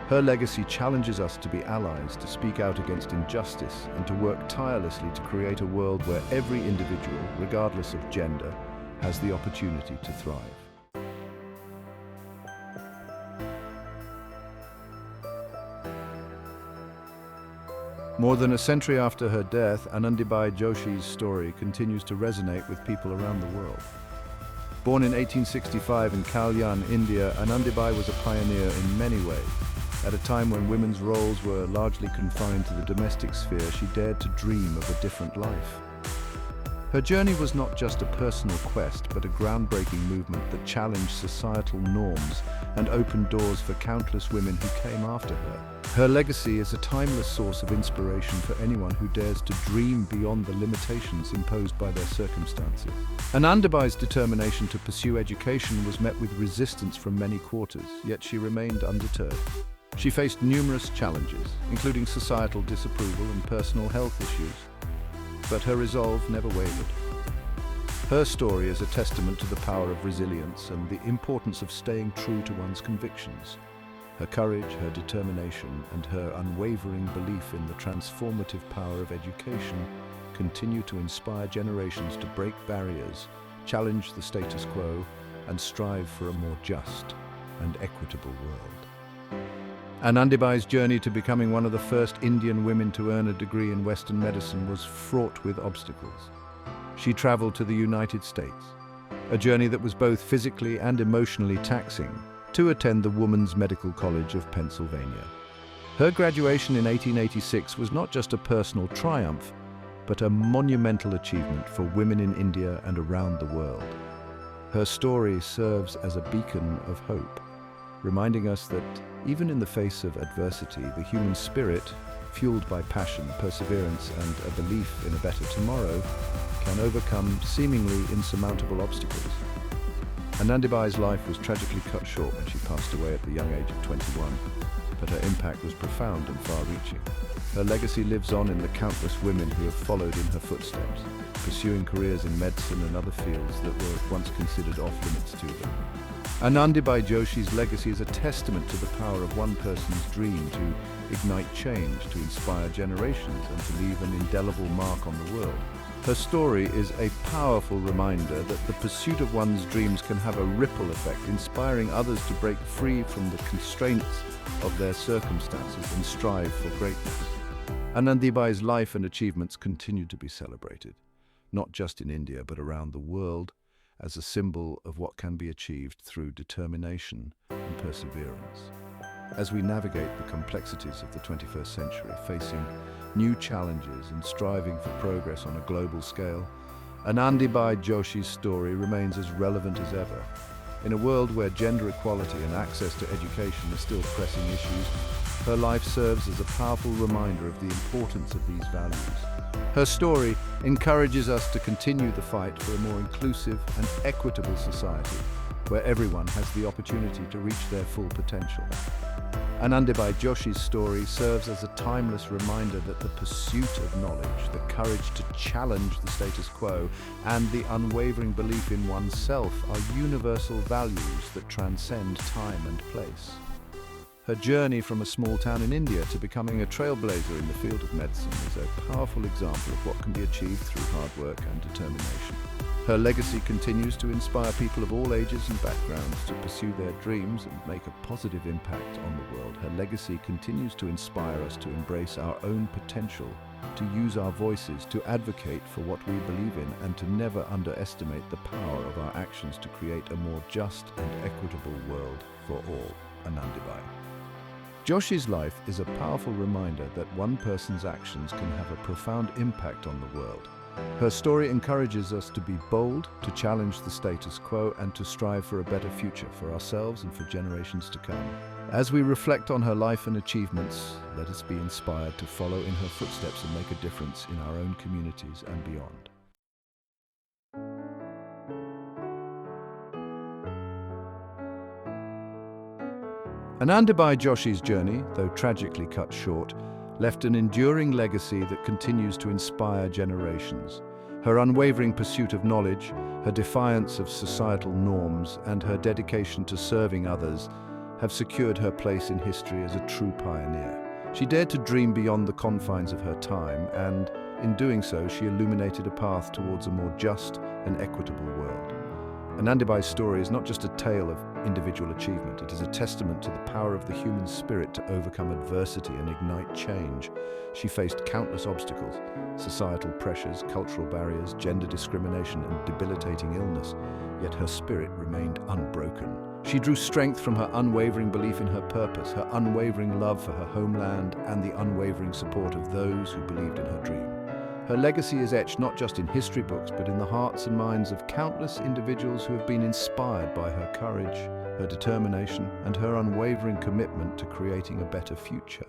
Her legacy challenges us to be allies, to speak out against injustice, and to work tirelessly to create a world where every individual, regardless of gender, has the opportunity to thrive. More than a century after her death, Anandibai Joshi's story continues to resonate with people around the world. Born in 1865 in Kalyan, India, Anandibai was a pioneer in many ways. At a time when women's roles were largely confined to the domestic sphere, she dared to dream of a different life. Her journey was not just a personal quest, but a groundbreaking movement that challenged societal norms and opened doors for countless women who came after her. Her legacy is a timeless source of inspiration for anyone who dares to dream beyond the limitations imposed by their circumstances. Anandibai's determination to pursue education was met with resistance from many quarters, yet she remained undeterred. She faced numerous challenges, including societal disapproval and personal health issues, but her resolve never wavered. Her story is a testament to the power of resilience and the importance of staying true to one's convictions. Her courage, her determination, and her unwavering belief in the transformative power of education continue to inspire generations to break barriers, challenge the status quo, and strive for a more just and equitable world. Anandibai's journey to becoming one of the first Indian women to earn a degree in Western medicine was fraught with obstacles. She traveled to the United States, a journey that was both physically and emotionally taxing, to attend the Women's Medical College of Pennsylvania. Her graduation in 1886 was not just a personal triumph, but a monumental achievement for women in India and around the world. Her story serves as a beacon of hope, reminding us that even in the face of adversity, the human spirit, fueled by passion, perseverance, and a belief in a better tomorrow, can overcome seemingly insurmountable obstacles. Anandibai's life was tragically cut short when she passed away at the young age of 21, but her impact was profound and far-reaching. Her legacy lives on in the countless women who have followed in her footsteps, pursuing careers in medicine and other fields that were once considered off-limits to them. Anandibai Joshi's legacy is a testament to the power of one person's dream to ignite change, to inspire generations, and to leave an indelible mark on the world. Her story is a powerful reminder that the pursuit of one's dreams can have a ripple effect, inspiring others to break free from the constraints of their circumstances and strive for greatness. Anandibai's life and achievements continue to be celebrated, not just in India but around the world, as a symbol of what can be achieved through determination and perseverance. As we navigate the complexities of the 21st century, facing new challenges and striving for progress on a global scale, Anandibai Joshi's story remains as relevant as ever. In a world where gender equality and access to education are still pressing issues, her life serves as a powerful reminder of the importance of these values. Her story encourages us to continue the fight for a more inclusive and equitable society, where everyone has the opportunity to reach their full potential. Anandibai Joshi's story serves as a timeless reminder that the pursuit of knowledge, the courage to challenge the status quo, and the unwavering belief in oneself are universal values that transcend time and place. Her journey from a small town in India to becoming a trailblazer in the field of medicine is a powerful example of what can be achieved through hard work and determination. Her legacy continues to inspire people of all ages and backgrounds to pursue their dreams and make a positive impact on the world. Her legacy continues to inspire us to embrace our own potential, to use our voices, to advocate for what we believe in, and to never underestimate the power of our actions to create a more just and equitable world for all. Anandibai Joshi's life is a powerful reminder that one person's actions can have a profound impact on the world. Her story encourages us to be bold, to challenge the status quo, and to strive for a better future for ourselves and for generations to come. As we reflect on her life and achievements, let us be inspired to follow in her footsteps and make a difference in our own communities and beyond. Anandibai Joshi's journey, though tragically cut short, left an enduring legacy that continues to inspire generations. Her unwavering pursuit of knowledge, her defiance of societal norms, and her dedication to serving others have secured her place in history as a true pioneer. She dared to dream beyond the confines of her time, and in doing so, she illuminated a path towards a more just and equitable world. Anandibai's story is not just a tale of individual achievement, it is a testament to the power of the human spirit to overcome adversity and ignite change. She faced countless obstacles, societal pressures, cultural barriers, gender discrimination, and debilitating illness, yet her spirit remained unbroken. She drew strength from her unwavering belief in her purpose, her unwavering love for her homeland, and the unwavering support of those who believed in her dream. Her legacy is etched not just in history books, but in the hearts and minds of countless individuals who have been inspired by her courage, her determination, and her unwavering commitment to creating a better future.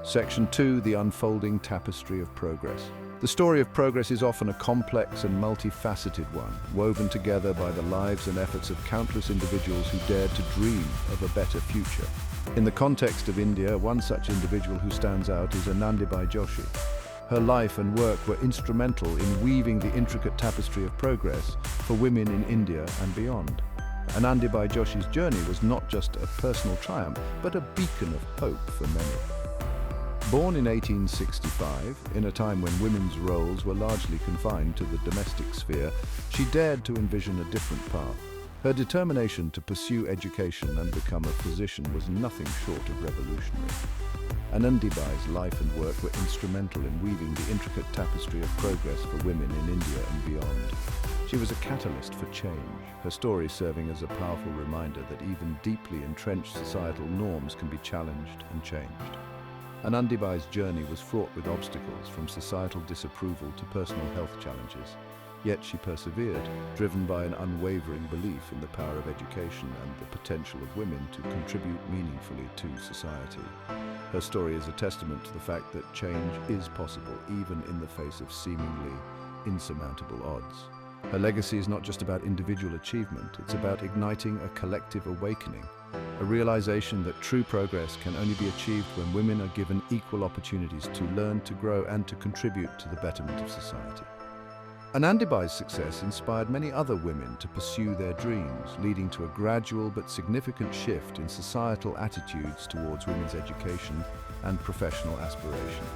Section 2, the unfolding tapestry of progress. The story of progress is often a complex and multifaceted one, woven together by the lives and efforts of countless individuals who dared to dream of a better future. In the context of India, one such individual who stands out is Anandibai Joshi. Her life and work were instrumental in weaving the intricate tapestry of progress for women in India and beyond. Anandibai Joshi's journey was not just a personal triumph, but a beacon of hope for many. Born in 1865, in a time when women's roles were largely confined to the domestic sphere, she dared to envision a different path. Her determination to pursue education and become a physician was nothing short of revolutionary. Anandibai's life and work were instrumental in weaving the intricate tapestry of progress for women in India and beyond. She was a catalyst for change, her story serving as a powerful reminder that even deeply entrenched societal norms can be challenged and changed. Anandibai's journey was fraught with obstacles, from societal disapproval to personal health challenges. Yet she persevered, driven by an unwavering belief in the power of education and the potential of women to contribute meaningfully to society. Her story is a testament to the fact that change is possible, even in the face of seemingly insurmountable odds. Her legacy is not just about individual achievement, it's about igniting a collective awakening, a realization that true progress can only be achieved when women are given equal opportunities to learn, to grow, and to contribute to the betterment of society. Anandibai's success inspired many other women to pursue their dreams, leading to a gradual but significant shift in societal attitudes towards women's education and professional aspirations.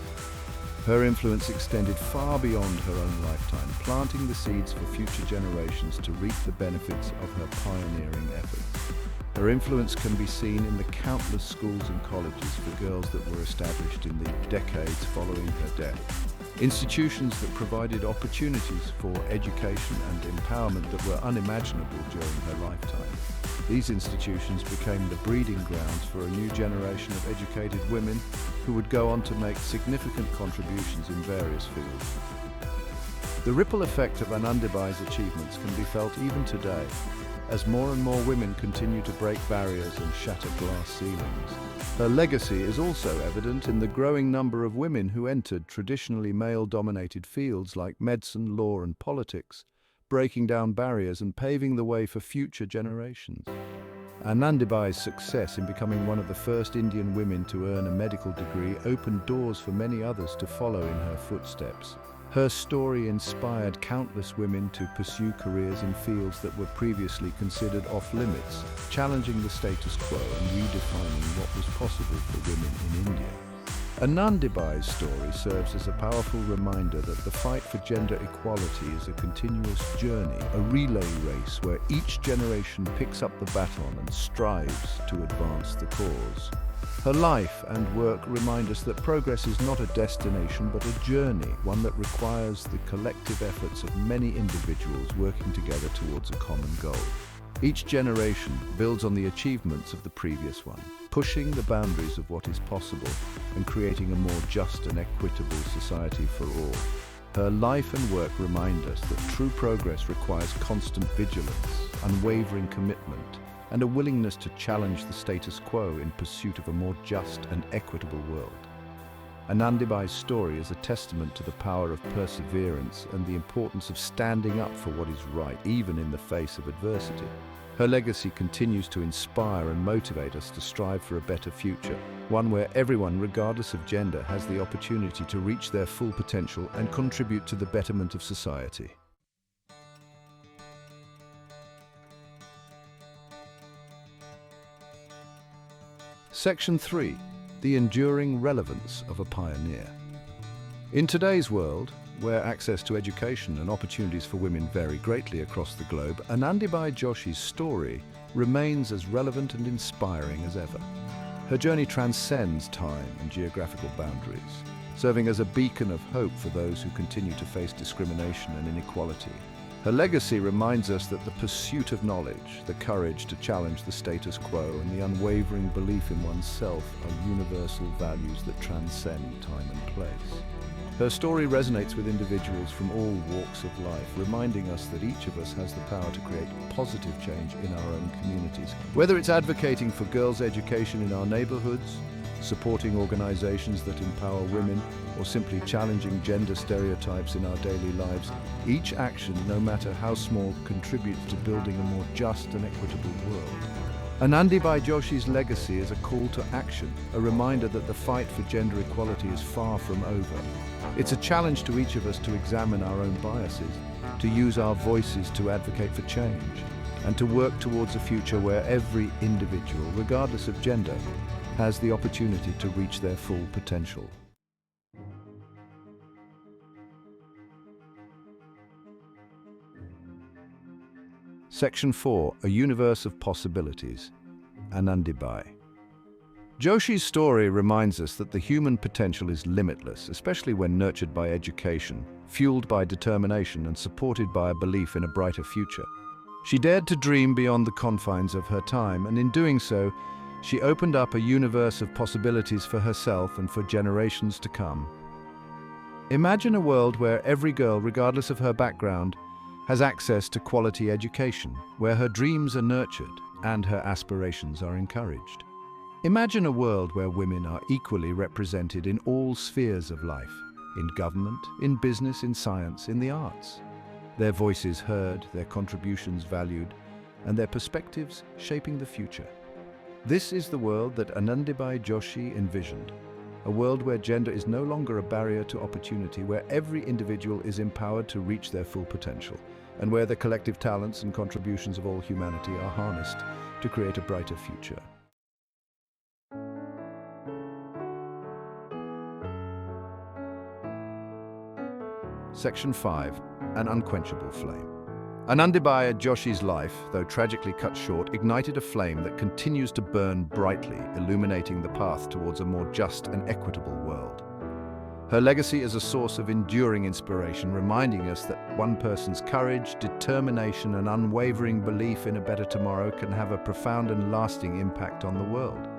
Her influence extended far beyond her own lifetime, planting the seeds for future generations to reap the benefits of her pioneering efforts. Her influence can be seen in the countless schools and colleges for girls that were established in the decades following her death. Institutions that provided opportunities for education and empowerment that were unimaginable during her lifetime. These institutions became the breeding grounds for a new generation of educated women who would go on to make significant contributions in various fields. The ripple effect of Anandibai's achievements can be felt even today, as more and more women continue to break barriers and shatter glass ceilings. Her legacy is also evident in the growing number of women who entered traditionally male-dominated fields like medicine, law, and politics, breaking down barriers and paving the way for future generations. Anandibai's success in becoming one of the first Indian women to earn a medical degree opened doors for many others to follow in her footsteps. Her story inspired countless women to pursue careers in fields that were previously considered off-limits, challenging the status quo and redefining what was possible for women in India. Anandibai's story serves as a powerful reminder that the fight for gender equality is a continuous journey, a relay race where each generation picks up the baton and strives to advance the cause. Her life and work remind us that progress is not a destination but a journey, one that requires the collective efforts of many individuals working together towards a common goal. Each generation builds on the achievements of the previous one, pushing the boundaries of what is possible and creating a more just and equitable society for all. Her life and work remind us that true progress requires constant vigilance, unwavering commitment, and a willingness to challenge the status quo in pursuit of a more just and equitable world. Anandibai's story is a testament to the power of perseverance and the importance of standing up for what is right, even in the face of adversity. Her legacy continues to inspire and motivate us to strive for a better future, one where everyone, regardless of gender, has the opportunity to reach their full potential and contribute to the betterment of society. Section 3. The enduring relevance of a pioneer. In today's world, where access to education and opportunities for women vary greatly across the globe, Anandibai Joshi's story remains as relevant and inspiring as ever. Her journey transcends time and geographical boundaries, serving as a beacon of hope for those who continue to face discrimination and inequality. Her legacy reminds us that the pursuit of knowledge, the courage to challenge the status quo, and the unwavering belief in oneself are universal values that transcend time and place. Her story resonates with individuals from all walks of life, reminding us that each of us has the power to create positive change in our own communities. Whether it's advocating for girls' education in our neighborhoods, supporting organizations that empower women, or simply challenging gender stereotypes in our daily lives, each action, no matter how small, contributes to building a more just and equitable world. Anandibai Joshi's legacy is a call to action, a reminder that the fight for gender equality is far from over. It's a challenge to each of us to examine our own biases, to use our voices to advocate for change, and to work towards a future where every individual, regardless of gender, has the opportunity to reach their full potential. Section 4. A Universe of Possibilities. Anandibai. Joshi's story reminds us that the human potential is limitless, especially when nurtured by education, fueled by determination, and supported by a belief in a brighter future. She dared to dream beyond the confines of her time, and in doing so, she opened up a universe of possibilities for herself and for generations to come. Imagine a world where every girl, regardless of her background, has access to quality education, where her dreams are nurtured and her aspirations are encouraged. Imagine a world where women are equally represented in all spheres of life, in government, in business, in science, in the arts. Their voices heard, their contributions valued, and their perspectives shaping the future. This is the world that Anandibai Joshi envisioned. A world where gender is no longer a barrier to opportunity, where every individual is empowered to reach their full potential, and where the collective talents and contributions of all humanity are harnessed to create a brighter future. Section 5. An Unquenchable Flame. Anandibai Joshi's life, though tragically cut short, ignited a flame that continues to burn brightly, illuminating the path towards a more just and equitable world. Her legacy is a source of enduring inspiration, reminding us that one person's courage, determination, and unwavering belief in a better tomorrow can have a profound and lasting impact on the world.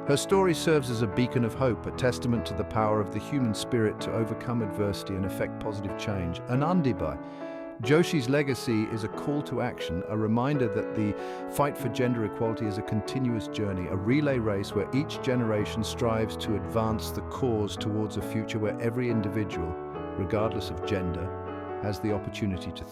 Her story serves as a beacon of hope, a testament to the power of the human spirit to overcome adversity and effect positive change. Anandibai Joshi's legacy is a call to action, a reminder that the fight for gender equality is a continuous journey, a relay race where each generation strives to advance the cause towards a future where every individual, regardless of gender, has the opportunity to